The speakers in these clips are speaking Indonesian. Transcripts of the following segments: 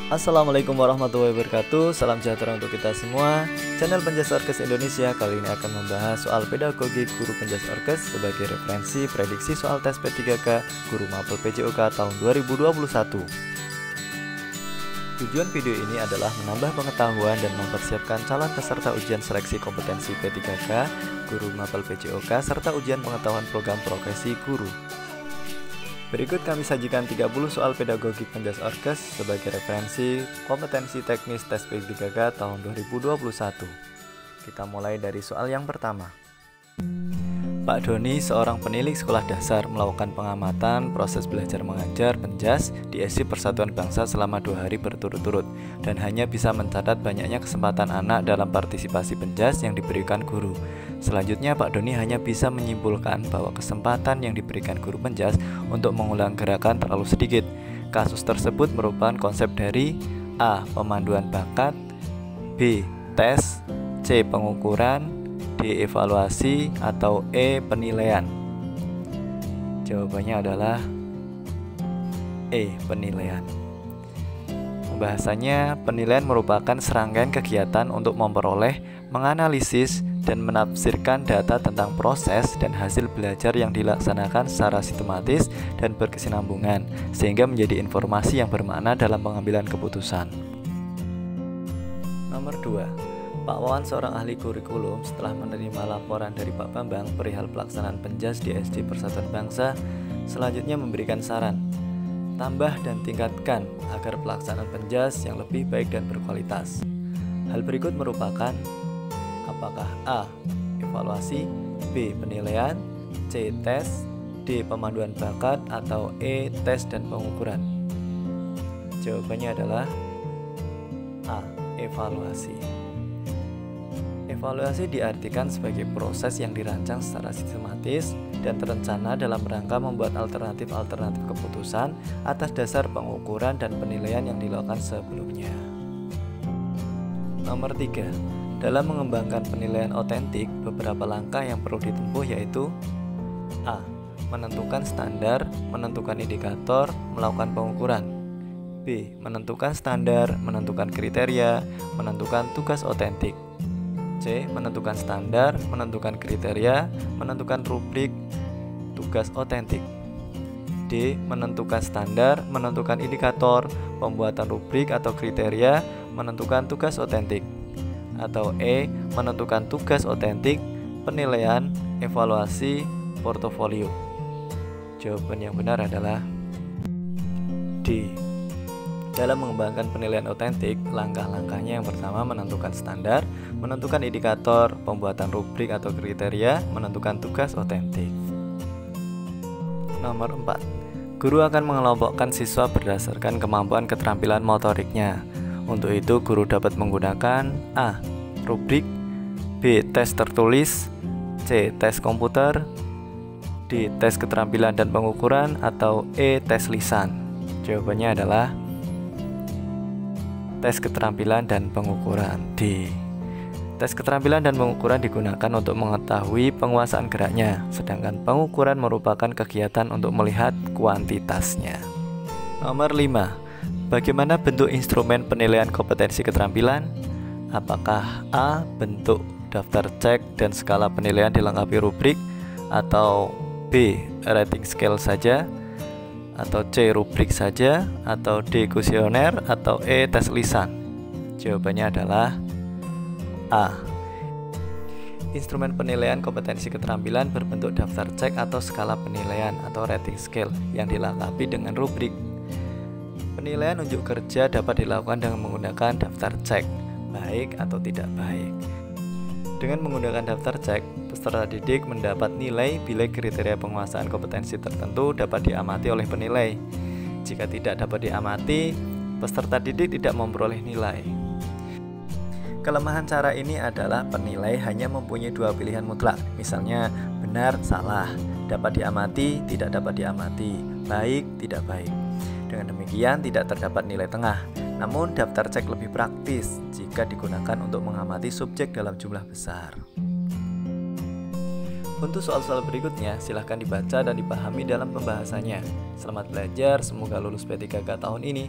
Assalamualaikum warahmatullahi wabarakatuh. Salam sejahtera untuk kita semua. Channel Penjas Orkes Indonesia kali ini akan membahas soal pedagogi guru Penjas Orkes sebagai referensi prediksi soal tes P3K Guru Mapel PJOK tahun 2021. Tujuan video ini adalah menambah pengetahuan dan mempersiapkan calon peserta ujian seleksi kompetensi P3K Guru Mapel PJOK serta ujian pengetahuan program profesi guru. Berikut kami sajikan 30 soal pedagogi Penjas Orkes sebagai referensi kompetensi teknis tes P3K tahun 2021. Kita mulai dari soal yang pertama. Pak Doni, seorang penilik sekolah dasar, melakukan pengamatan proses belajar mengajar Penjas di SD Persatuan Bangsa selama 2 hari berturut-turut dan hanya bisa mencatat banyaknya kesempatan anak dalam partisipasi Penjas yang diberikan guru. Selanjutnya Pak Doni hanya bisa menyimpulkan bahwa kesempatan yang diberikan guru Penjas untuk mengulang gerakan terlalu sedikit. Kasus tersebut merupakan konsep dari A. Pemanduan bakat, B. Tes, C. Pengukuran, D. Evaluasi, atau E. Penilaian. Jawabannya adalah E. Penilaian. Pembahasannya, penilaian merupakan serangkaian kegiatan untuk memperoleh, menganalisis, dan menafsirkan data tentang proses dan hasil belajar yang dilaksanakan secara sistematis dan berkesinambungan, sehingga menjadi informasi yang bermakna dalam pengambilan keputusan. Nomor 2. Pak Wawan, seorang ahli kurikulum, setelah menerima laporan dari Pak Bambang perihal pelaksanaan Penjas di SD Persatuan Bangsa, selanjutnya memberikan saran, tambah dan tingkatkan agar pelaksanaan Penjas yang lebih baik dan berkualitas. Hal berikut merupakan apakah A. Evaluasi, B. Penilaian, C. Tes, D. Pemanduan bakat, atau E. Tes dan pengukuran. Jawabannya adalah A. Evaluasi. Evaluasi diartikan sebagai proses yang dirancang secara sistematis dan terencana dalam rangka membuat alternatif-alternatif keputusan atas dasar pengukuran dan penilaian yang dilakukan sebelumnya. Nomor 3. Dalam mengembangkan penilaian otentik, beberapa langkah yang perlu ditempuh yaitu A. Menentukan standar, menentukan indikator, melakukan pengukuran. B. Menentukan standar, menentukan kriteria, menentukan tugas otentik. C. Menentukan standar, menentukan kriteria, menentukan rubrik tugas otentik. D. Menentukan standar, menentukan indikator, pembuatan rubrik atau kriteria, menentukan tugas otentik. Atau E. Menentukan tugas otentik, penilaian, evaluasi, portofolio. Jawaban yang benar adalah D. Dalam mengembangkan penilaian otentik, langkah-langkahnya yang pertama menentukan standar, menentukan indikator, pembuatan rubrik atau kriteria, menentukan tugas otentik. Nomor 4. Guru akan mengelompokkan siswa berdasarkan kemampuan keterampilan motoriknya. Untuk itu, guru dapat menggunakan A. Rubrik, B. Tes tertulis, C. Tes komputer, D. Tes keterampilan dan pengukuran, atau E. Tes lisan. Jawabannya adalah tes keterampilan dan pengukuran. D. Tes keterampilan dan pengukuran digunakan untuk mengetahui penguasaan geraknya, sedangkan pengukuran merupakan kegiatan untuk melihat kuantitasnya. Nomor 5. Bagaimana bentuk instrumen penilaian kompetensi keterampilan? Apakah A. Bentuk daftar cek dan skala penilaian dilengkapi rubrik, atau B. Rating scale saja, atau C. Rubrik saja, atau D. Kuesioner, atau E. Tes lisan? Jawabannya adalah A. Instrumen penilaian kompetensi keterampilan berbentuk daftar cek atau skala penilaian atau rating scale yang dilengkapi dengan rubrik. Penilaian unjuk kerja dapat dilakukan dengan menggunakan daftar cek, baik atau tidak baik. Dengan menggunakan daftar cek, peserta didik mendapat nilai bila kriteria penguasaan kompetensi tertentu dapat diamati oleh penilai. Jika tidak dapat diamati, peserta didik tidak memperoleh nilai. Kelemahan cara ini adalah penilai hanya mempunyai 2 pilihan mutlak, misalnya benar, salah, dapat diamati, tidak dapat diamati, baik, tidak baik. Dengan demikian tidak terdapat nilai tengah. Namun daftar cek lebih praktis jika digunakan untuk mengamati subjek dalam jumlah besar. Untuk soal-soal berikutnya, silahkan dibaca dan dipahami dalam pembahasannya. Selamat belajar, semoga lulus P3K tahun ini.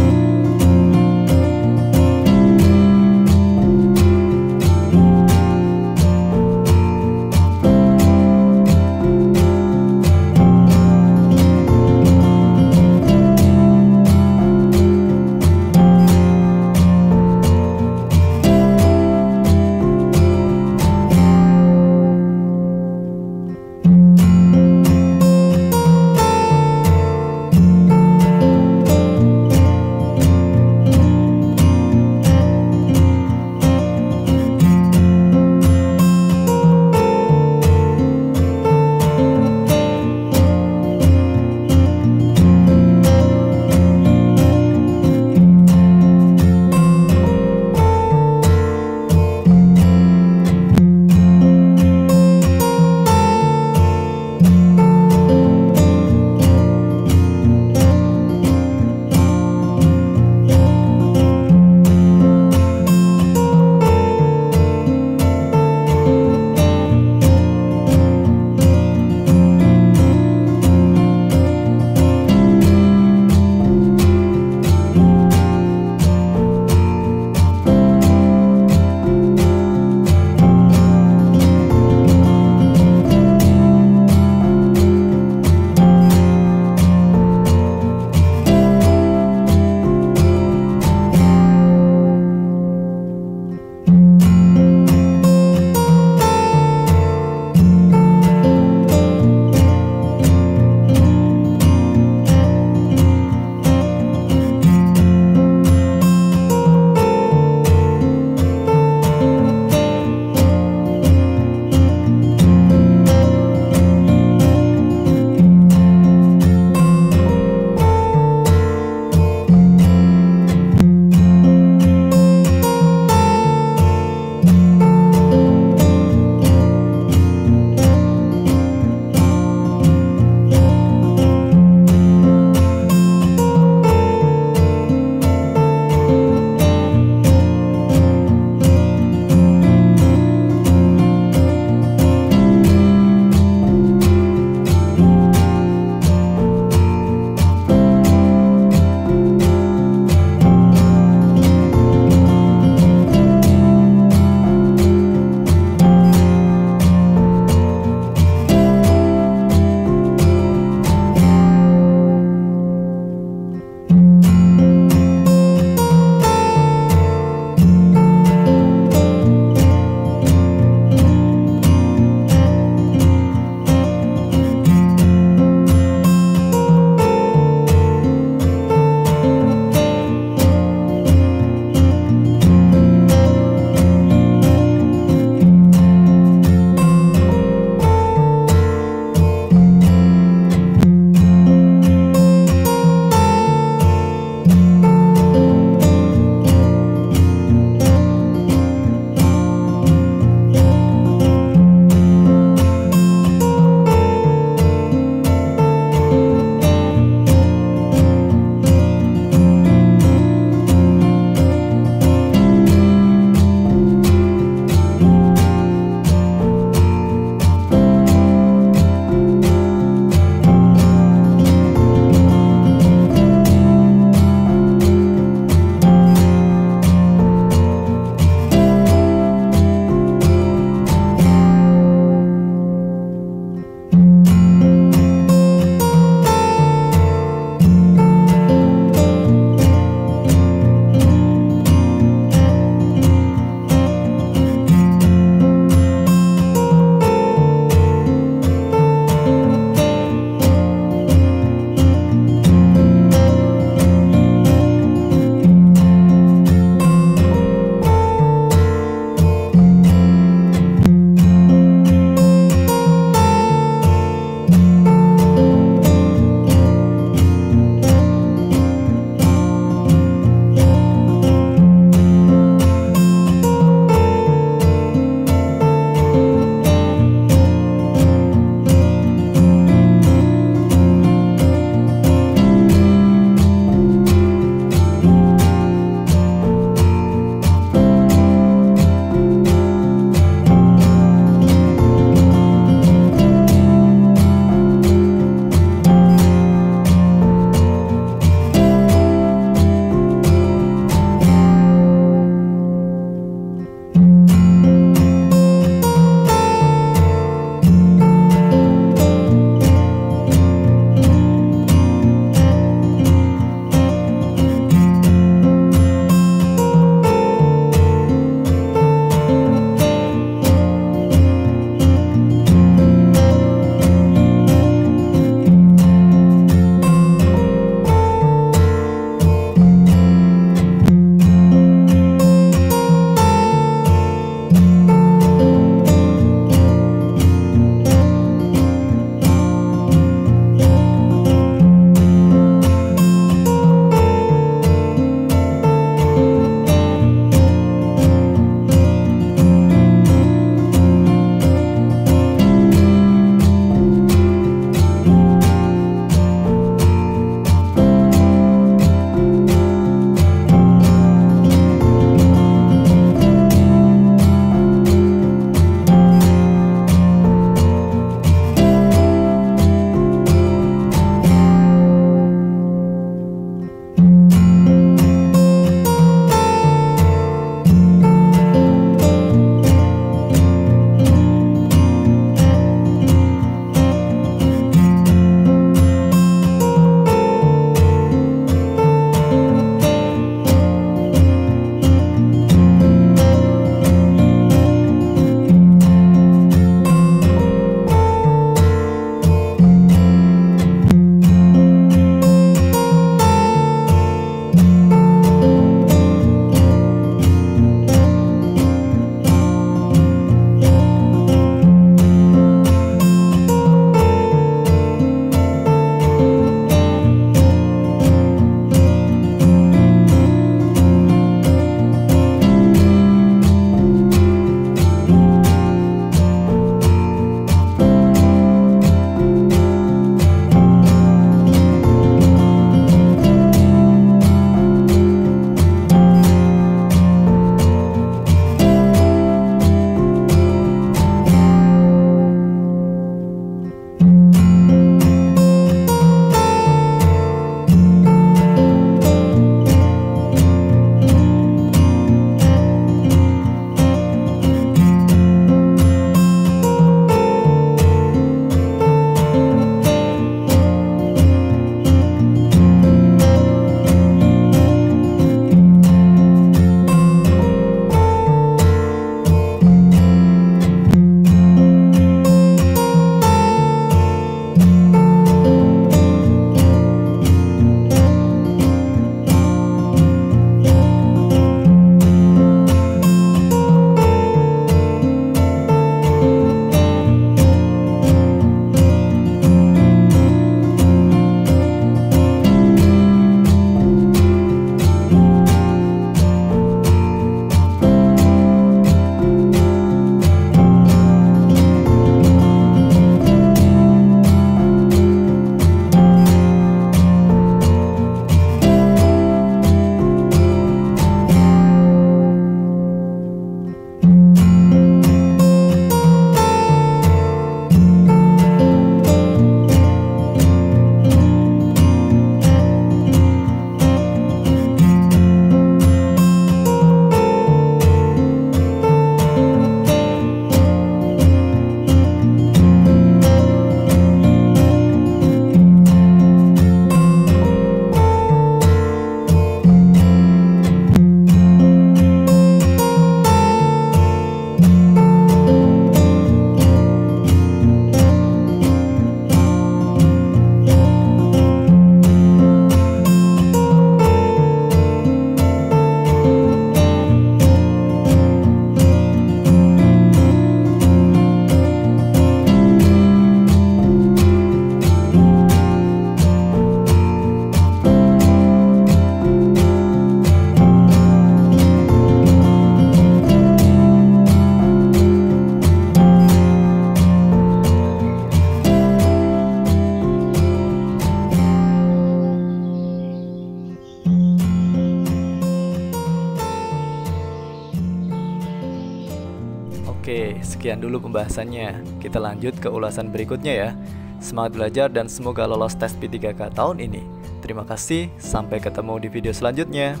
Oke, sekian dulu pembahasannya. Kita lanjut ke ulasan berikutnya ya. Semangat belajar dan semoga lolos tes P3K tahun ini. Terima kasih, sampai ketemu di video selanjutnya.